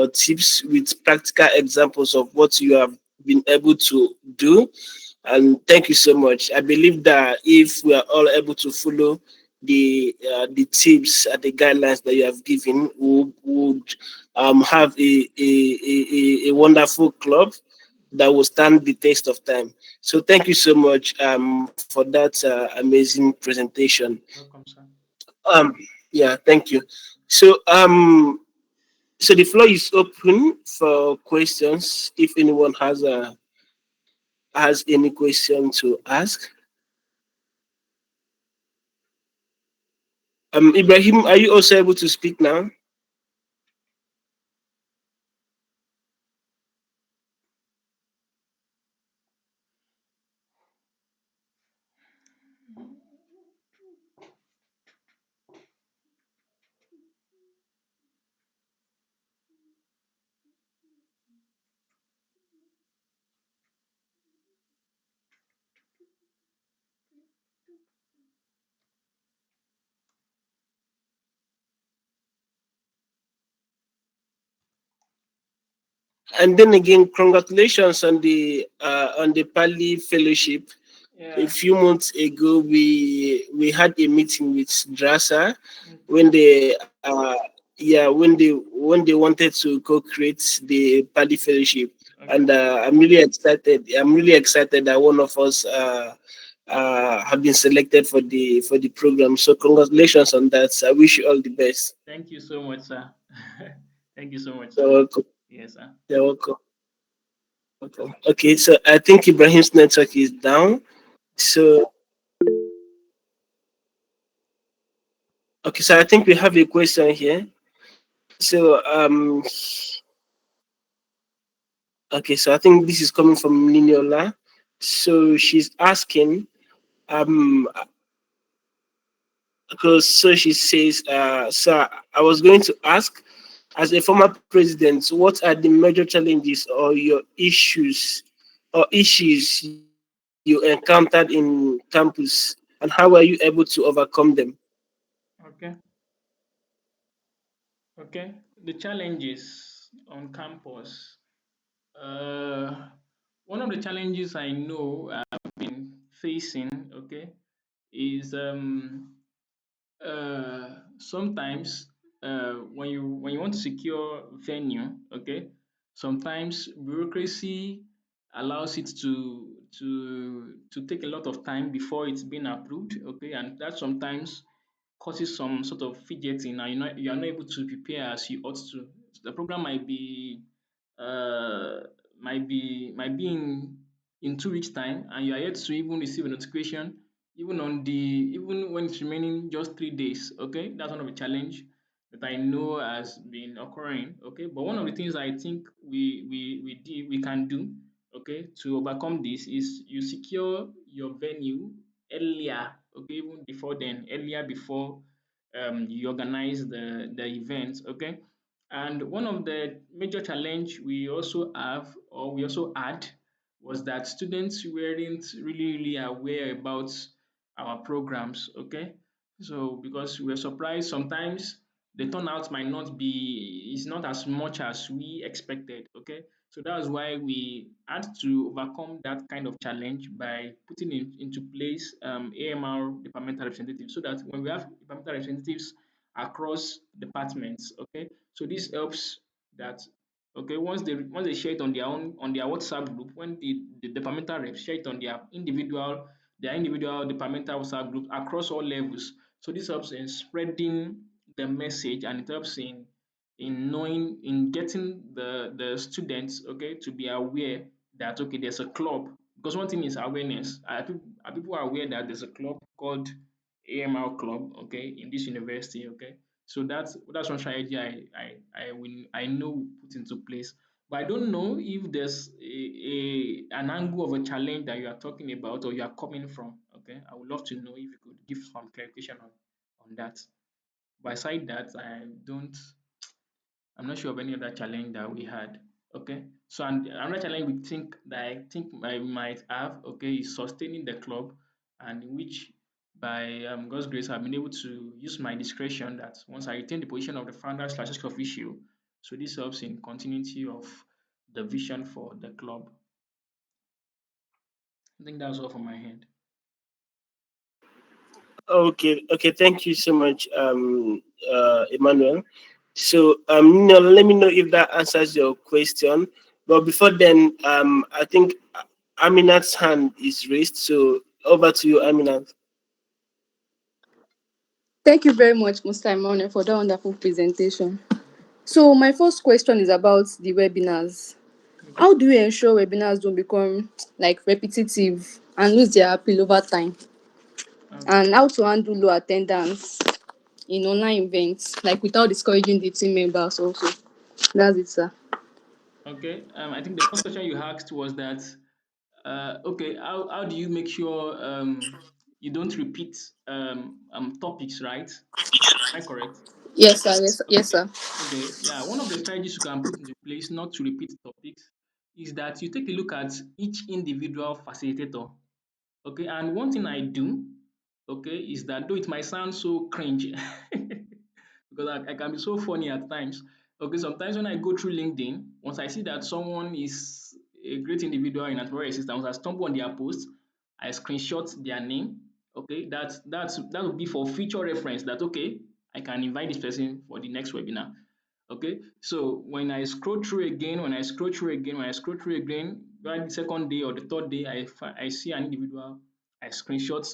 tips with practical examples of what you have been able to do, and thank you so much. I believe that if we are all able to follow the tips and the guidelines that you have given, we would have a wonderful club that will stand the test of time. So thank you so much for that amazing presentation. Welcome, sir. Um, yeah, thank you. So so the floor is open for questions. If anyone has any question to ask. Ibrahim, are you also able to speak now? And then again, congratulations on the Pali Fellowship. A Yeah. few months ago, we had a meeting with Drasa Okay. when they yeah when they wanted to co-create the Pali Fellowship, Okay. and I'm really excited. I'm really excited that one of us have been selected for the program. So congratulations on that. I wish you all the best. Thank you so much, sir. Thank you so much, You're sir. welcome. Yes, sir. You're welcome. Welcome. Okay, so I think Ibrahim's network is down. So okay, so I think we have a question here. So okay, so I think this is coming from Niniola. So she's asking, um, because so she says, so I was going to ask, as a former president, what are the major challenges or your issues you encountered in campus, and how were you able to overcome them? Okay. Okay. The challenges on campus. Uh, One of the challenges I know I've been facing, okay, is sometimes when you want to secure venue, okay, sometimes bureaucracy allows it to take a lot of time before it's been approved, okay, and that sometimes causes some sort of fidgeting, and you're not able to prepare as you ought to. The program uh, might be in 2 weeks time, and you are yet to even receive a notification even when it's remaining just 3 days. Okay, that's one of the challenge that I know has been occurring. Okay, but one of the things I think we can do, okay, to overcome this is you secure your venue earlier, okay, even before then, earlier before you organize the event, okay. And one of the major challenge we also have, or we also had, was that students weren't really aware about our programs, okay. So because we were surprised, sometimes the turnout might not be is not as much as we expected, okay. So that's why we had to overcome that kind of challenge by putting into place AMR departmental representatives, so that when we have departmental representatives across departments, okay, so this helps that, okay, once they share it on their own on their WhatsApp group, when the departmental reps share it on their individual departmental WhatsApp groups across all levels. So this helps in spreading the message, and it helps in getting the students, okay, to be aware that, okay, there's a club. Because one thing is awareness. Are people aware that there's a club called AMR Club, okay, in this university, okay? So that's one strategy I know we put into place. But I don't know if there's an angle of a challenge that you are talking about or you are coming from. Okay, I would love to know if you could give some clarification on that. Beside that, I'm not sure of any other challenge that we had. Okay, so and another challenge we think that I think I might have, okay, is sustaining the club, and in which by God's grace I've been able to use my discretion that once I retain the position of the founder slash ex-officio, so this helps in continuity of the vision for the club. I think that's all from my hand. Okay, okay, thank you so much, Emmanuel. So, let me know if that answers your question. But before then, I think Aminat's hand is raised. So, over to you, Aminat. Thank you very much, Mr. Emmanuel, for that wonderful presentation. So, my first question is about the webinars. Okay. How do we ensure webinars don't become like repetitive and lose their appeal over time? Okay. And how to handle low attendance in online events, like without discouraging the team members also. That's it, sir. Okay. I think the first question you asked was that, okay, how do you make sure you don't repeat topics, right? Am I correct? Yes, sir. Yes, yes, Okay. sir. Okay. Yeah. One of the strategies you can put into place not to repeat topics is that you take a look at each individual facilitator. Okay. And one thing I do, okay, is that though it might sound so cringe, because I can be so funny at times, Okay, sometimes when I go through LinkedIn, once I see that someone is a great individual in entrepreneurial systems, I stumble on their post, I screenshot their name. Okay, that would be for future reference. That okay, I can invite this person for the next webinar. Okay, so when I scroll through again, when I scroll through again, by the second day or the third day, I see an individual, I screenshot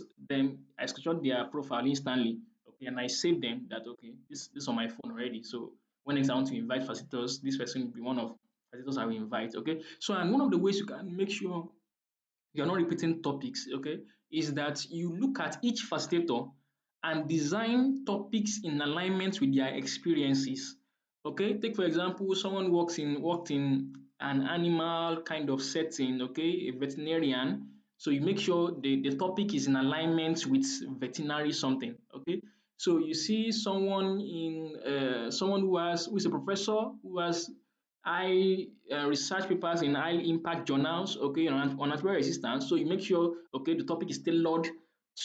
their profile instantly. Okay, and I save them that okay, this on my phone already. So when next I want to invite facilitators, this person will be one of facilitators I will invite. Okay, so and one of the ways you can make sure you're not repeating topics, okay, is that you look at each facilitator and design topics in alignment with their experiences. Okay, take for example, someone worked in an animal kind of setting, okay, a veterinarian. So you make sure the topic is in alignment with veterinary something. Okay. So you see someone who is a professor who has high research papers in high impact journals, okay, on antimicrobial resistance. So you make sure, okay, the topic is tailored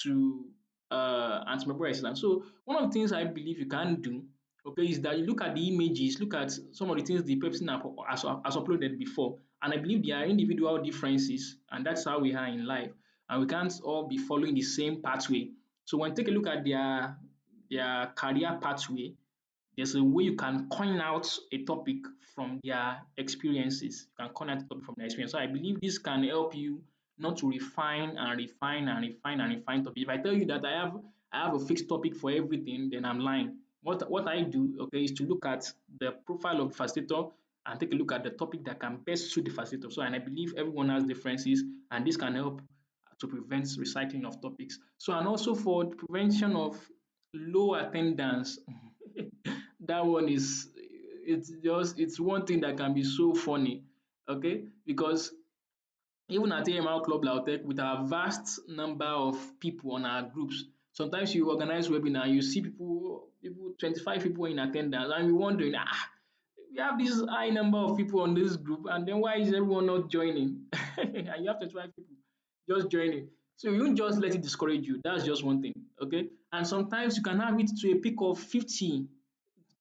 to antimicrobial resistance. So one of the things I believe you can do, okay, is that you look at the images, look at some of the things the person has uploaded before, and I believe there are individual differences, and that's how we are in life, and we can't all be following the same pathway. So when you take a look at their career pathway, there's a way you can coin out a topic from their experiences. You can coin out a topic from their experience. So I believe this can help you not to refine and refine and refine and refine topic. If I tell you that I have a fixed topic for everything, then I'm lying. What I do, okay, is to look at the profile of the facilitator and take a look at the topic that can best suit the facilitator. So and I believe everyone has differences, and this can help to prevent recycling of topics. So and also for the prevention of low attendance. That one is it's one thing that can be so funny, okay? Because even at AMR Club LAUTECH, with our vast number of people on our groups, sometimes you organize webinar, you see people 25 people in attendance, and you're wondering, we have this high number of people on this group, and then why is everyone not joining? And you have 25 people just joining. So you don't just let it discourage you. That's just one thing, okay? And sometimes you can have it to a peak of 50. It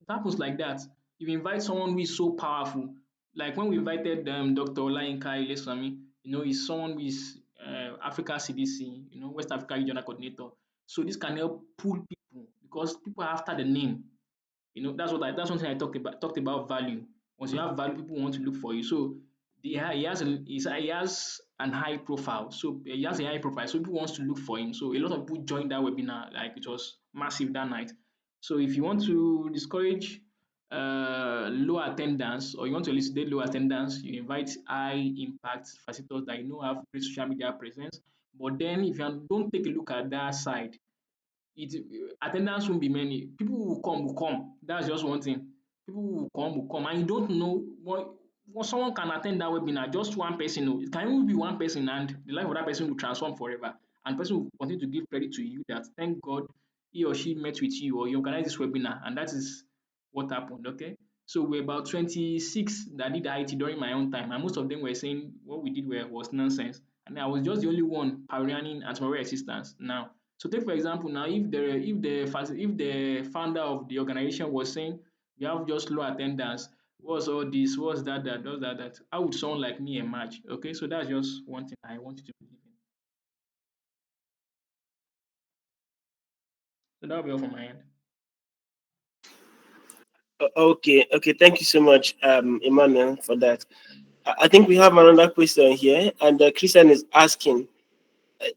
happens like that. You invite someone who is so powerful. Like when we invited Dr. Olayinka Ilesami, he's someone who is Africa CDC, West Africa Regional Coordinator. So this can help pull people because people are after the name. That's one thing I talked about value. Once you have value, people want to look for you. So he has an high profile. So he has a high profile. So people wants to look for him. So a lot of people joined that webinar. Like it was massive that night. So if you want to discourage low attendance or you want to elucidate low attendance, you invite high impact facilitators that have great social media presence. But then if you don't take a look at that side, it attendance won't be many. People will come. That's just one thing. People will come, and you don't know what someone can attend that webinar. Just one person, it can even be one person, and the life of that person will transform forever. And the person will continue to give credit to you that thank God he or she met with you or you organized this webinar, and that is what happened. Okay. So we're about 26 that did IT during my own time, and most of them were saying what we did was nonsense. And I was just the only one pioneering antimalware assistance. Now, so take for example now, if the founder of the organization was saying we have just low attendance, what's all this, what's that, does that, how would someone like me emerge? Okay, so that's just one thing I want you to believe in. So that'll be all from my end. Okay. Thank you so much, Emmanuel, for that. I think we have another question here, and Christian is asking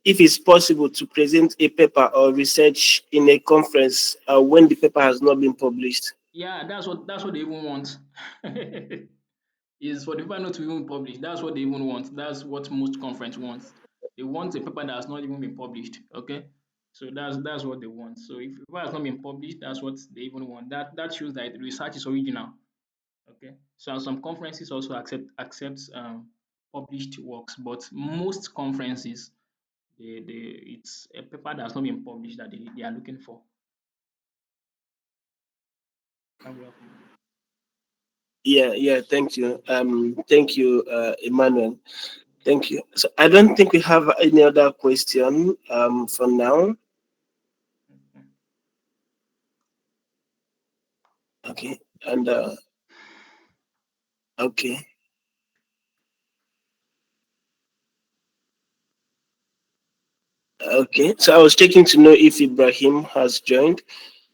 if it's possible to present a paper or research in a conference when the paper has not been published. Yeah, that's what they even want. Is for the paper not to even publish. That's what they even want. That's what most conference wants. They want a paper that has not even been published. Okay, so that's what they want. So if the paper has not been published, that's what they even want. That shows that the research is original. Okay, so some conferences also accept published works, but most conferences it's a paper that has not been published that they are looking for. That'll be all for me. Yeah. Thank you, Emmanuel. Thank you. So I don't think we have any other question for now. Okay. Okay, and Okay. Okay. So I was checking to know if Ibrahim has joined,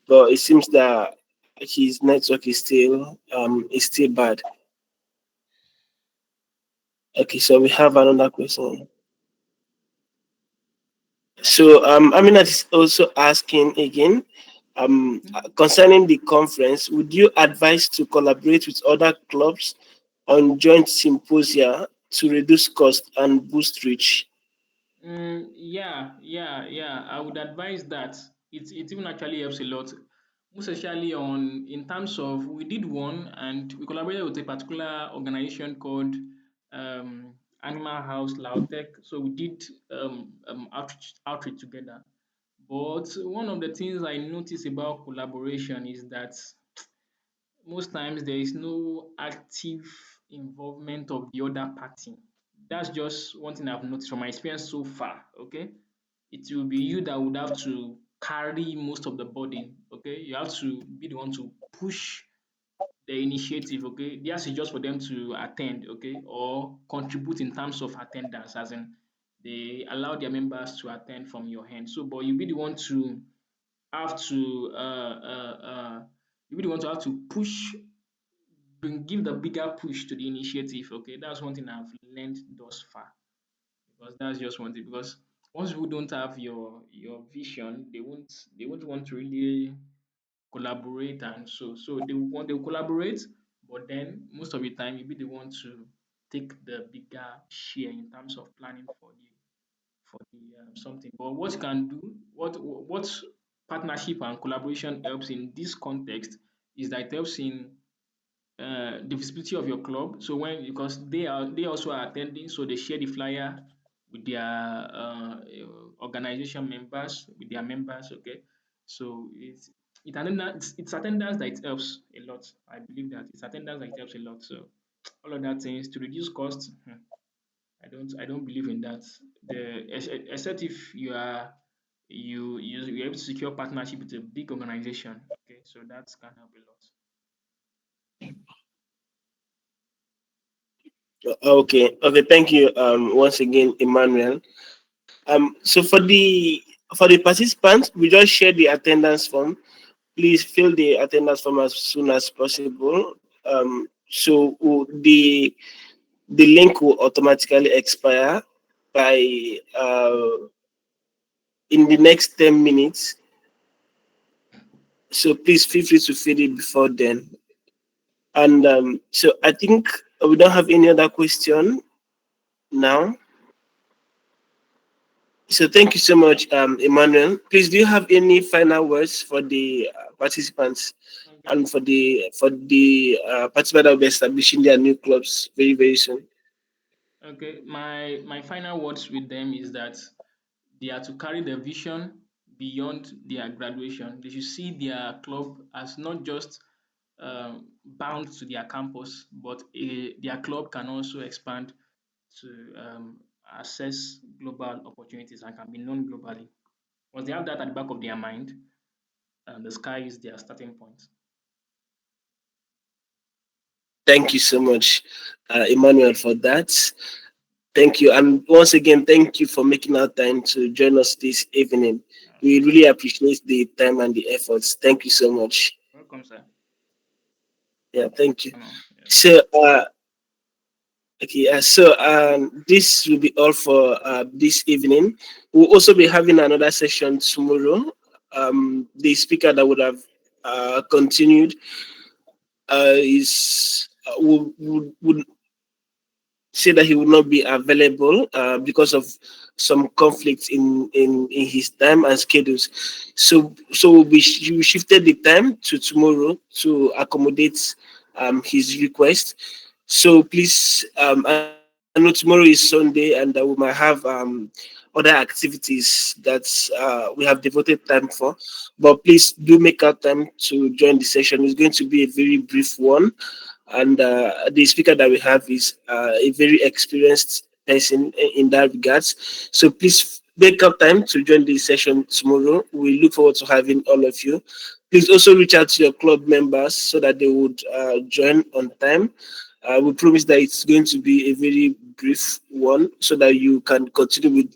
but it seems that his network is still bad. Okay, so we have another question. So Aminat is also asking again, concerning the conference, would you advise to collaborate with other clubs on joint symposia to reduce cost and boost reach? Yeah. I would advise that. It even actually helps a lot, most especially on in terms of we did one and we collaborated with a particular organization called Animal House LAUTECH. So we did outreach together. But one of the things I notice about collaboration is that most times there is no active involvement of the other party. That's just one thing I've noticed from my experience so far. Okay, it will be you that would have to carry most of the burden. Okay, you have to be the one to push the initiative. Okay, theirs is just for them to attend. Okay, or contribute in terms of attendance, as in they allow their members to attend from your hand. So, but you be the one to have to you be the one to have to push, give the bigger push to the initiative. Okay, that's one thing I've learned thus far, because that's just one thing. Because once people don't have your vision, they won't want to really collaborate, and so they will collaborate, but then most of the time you be the one to take the bigger share in terms of planning for the something. But what you can do, what partnership and collaboration helps in this context is that it helps in the visibility of your club. So when, because they also are attending, so they share the flyer with their organization members, with their members. Okay, so it's attendance that it helps a lot. I believe that it's attendance that it helps a lot. So all of that things to reduce costs. I don't believe in that. Except if you're able to secure partnership with a big organization. Okay, so that can help a lot. Okay, thank you once again, Emmanuel. So for the participants, we just share the attendance form. Please fill the attendance form as soon as possible. The link will automatically expire by in the next 10 minutes. So please feel free to fill it before then. And so I think we don't have any other question now. So thank you so much, Emmanuel. Please, do you have any final words for the participants Okay. and for the participants that will be establishing their new clubs very very soon? Okay, my final words with them is that they are to carry the vision beyond their graduation. They should see their club as not just bound to their campus, but their club can also expand to access global opportunities and can be known globally. Once they have that at the back of their mind, the sky is their starting point. Thank you so much, Emmanuel, for that. Thank you, and once again, thank you for making our time to join us this evening. We Okay. really appreciate the time and the efforts. Thank you so much. Welcome, sir. Yeah, thank you. Yes. So, okay, this will be all for this evening. We'll also be having another session tomorrow. The speaker that would have continued is would say that he would not be available because of some conflicts in his time and schedules. We shifted the time to tomorrow to accommodate his request. So please, I know tomorrow is Sunday and we might have other activities that we have devoted time for. But please do make out time to join the session. It's going to be a very brief one, and the speaker that we have is a very experienced person in that regards. So please make up time to join the session tomorrow. We look forward to having all of you. Please also reach out to your club members so that they would join on time. We promise that it's going to be a very brief one so that you can continue with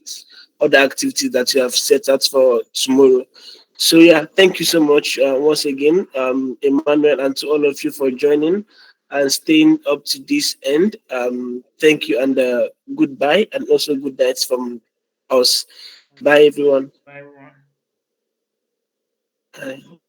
other activities that you have set out for tomorrow. So yeah, thank you so much once again, Emmanuel, and to all of you for joining and staying up to this end. Thank you and goodbye, and also good nights from us. Bye, Okay. everyone. Bye, everyone. Bye.